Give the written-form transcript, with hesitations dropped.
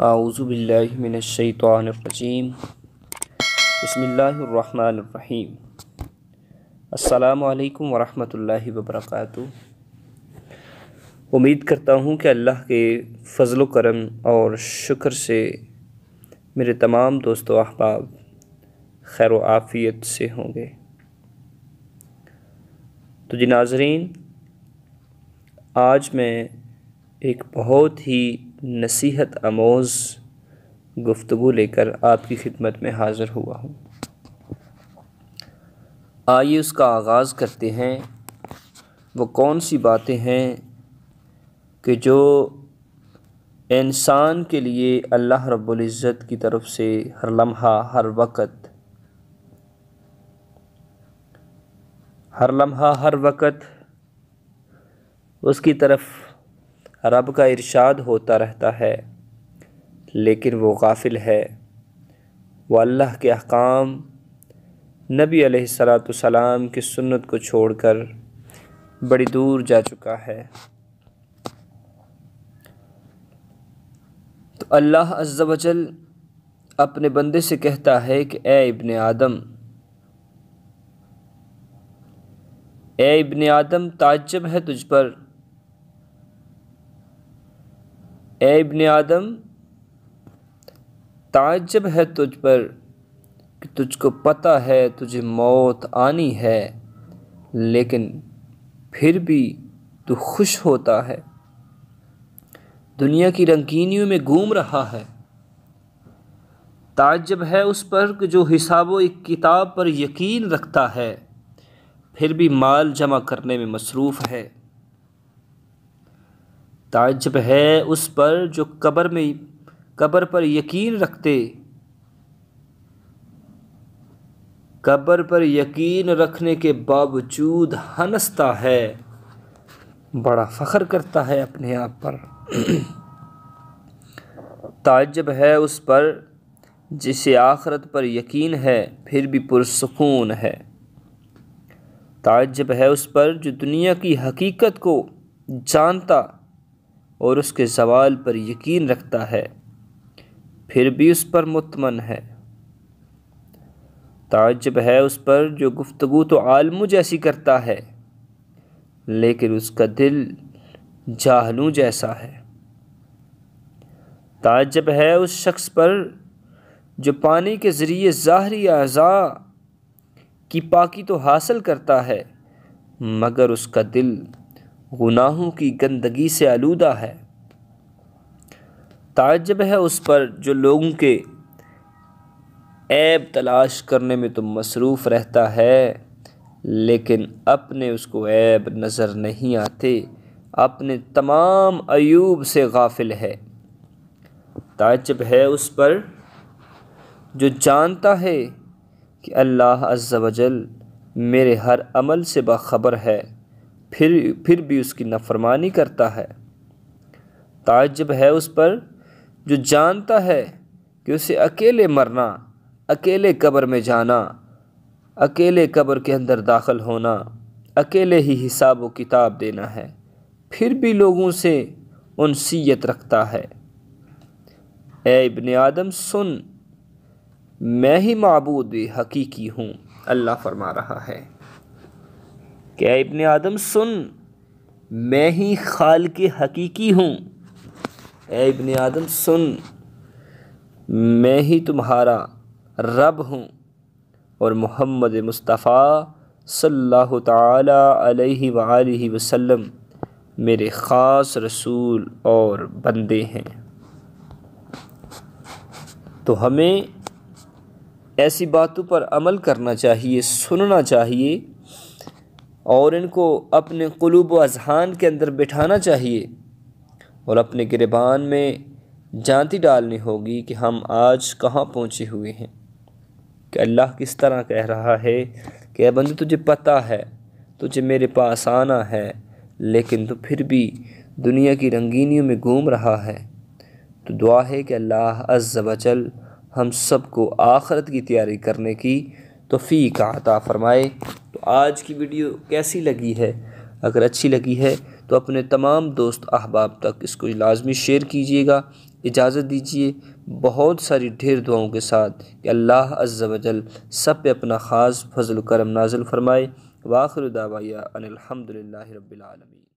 اعوذ باللہ من الشیطان الرجیم بسم اللہ الرحمن الرحیم السلام علیکم ورحمۃ اللہ وبرکاتہ۔ امید کرتا ہوں کہ اللہ کے فضل و کرم اور شکر سے میرے تمام دوست و احباب خیر و عافیت سے ہوں گے۔ تو جی ناظرین، آج میں ایک بہت ہی نصیحت آموز گفتگو لے کر آپ کی خدمت میں حاضر ہوا ہوں۔ آئیے اس کا آغاز کرتے ہیں۔ وہ کون سی باتیں ہیں کہ جو انسان کے لیے اللہ رب العزت کی طرف سے ہر لمحہ ہر وقت اس کی طرف رب کا ارشاد ہوتا رہتا ہے، لیکن وہ غافل ہے۔ وہ اللہ کے احکام، نبی علیہ السلام کی سنت کو چھوڑ کر بڑی دور جا چکا ہے۔ تو اللہ عز و جل اپنے بندے سے کہتا ہے کہ اے ابن آدم تعجب ہے تجھ پر، اے ابن آدم تعجب ہے تجھ پر کہ تجھ کو پتہ ہے تجھے موت آنی ہے، لیکن پھر بھی تو خوش ہوتا ہے، دنیا کی رنگینیوں میں گھوم رہا ہے۔ تعجب ہے اس پر کہ جو حساب و کتاب پر یقین رکھتا ہے، پھر بھی مال جمع کرنے میں مصروف ہے۔ تعجب ہے اس پر جو قبر پر یقین رکھنے کے باوجود ہنستا ہے، بڑا فخر کرتا ہے اپنے آپ پر۔ تعجب ہے اس پر جسے آخرت پر یقین ہے، پھر بھی پرسکون ہے۔ تعجب ہے اس پر جو دنیا کی حقیقت کو جانتا اور اس کے زوال پر یقین رکھتا ہے، پھر بھی اس پر مطمئن ہے۔ تعجب ہے اس پر جو گفتگو تو عالموں جیسی کرتا ہے، لیکن اس کا دل جاہلوں جیسا ہے۔ تعجب ہے اس شخص پر جو پانی کے ذریعے ظاہری اعضاء کی پاکی تو حاصل کرتا ہے، مگر اس کا دل گناہوں کی گندگی سے آلودہ ہے۔ تعجب ہے اس پر جو لوگوں کے عیب تلاش کرنے میں تو مصروف رہتا ہے، لیکن اپنے اس کو عیب نظر نہیں آتے، اپنے تمام عیوب سے غافل ہے۔ تعجب ہے اس پر جو جانتا ہے کہ اللہ عز و جل میرے ہر عمل سے باخبر ہے، پھر بھی اس کی نافرمانی کرتا ہے۔ تعجب ہے اس پر جو جانتا ہے کہ اسے اکیلے مرنا، اکیلے قبر میں جانا، اکیلے قبر کے اندر داخل ہونا، اکیلے ہی حساب و کتاب دینا ہے، پھر بھی لوگوں سے انسیت رکھتا ہے۔ اے ابن آدم سن، میں ہی معبود حقیقی ہوں۔ اللہ فرما رہا ہے کہ اے ابن آدم سن، میں ہی خالق حقیقی ہوں۔ اے ابن آدم سن، میں ہی تمہارا رب ہوں، اور محمد مصطفیٰ صلی اللہ تعالی علیہ وآلہ وسلم میرے خاص رسول اور بندے ہیں۔ تو ہمیں ایسی باتوں پر عمل کرنا چاہیے، سننا چاہیے، اور ان کو اپنے قلوب و اذہان کے اندر بٹھانا چاہیے، اور اپنے گریبان میں جانتی ڈالنی ہوگی کہ ہم آج کہاں پہنچے ہوئے ہیں، کہ اللہ کس طرح کہہ رہا ہے کہ اے بندے تجھے پتہ ہے تجھے میرے پاس آنا ہے، لیکن تو پھر بھی دنیا کی رنگینیوں میں گھوم رہا ہے۔ تو دعا ہے کہ اللہ عز و جل ہم سب کو آخرت کی تیاری کرنے کی توفیق عطا فرمائے۔ تو آج کی ویڈیو کیسی لگی ہے؟ اگر اچھی لگی ہے تو اپنے تمام دوست احباب تک اس کو لازمی شیئر کیجیے گا۔ اجازت دیجیے بہت ساری ڈھیر دعاؤں کے ساتھ کہ اللہ عز و جل سب پہ اپنا خاص فضل و کرم نازل فرمائے۔ وآخر دعوایا ان الحمد للہ رب العالمین۔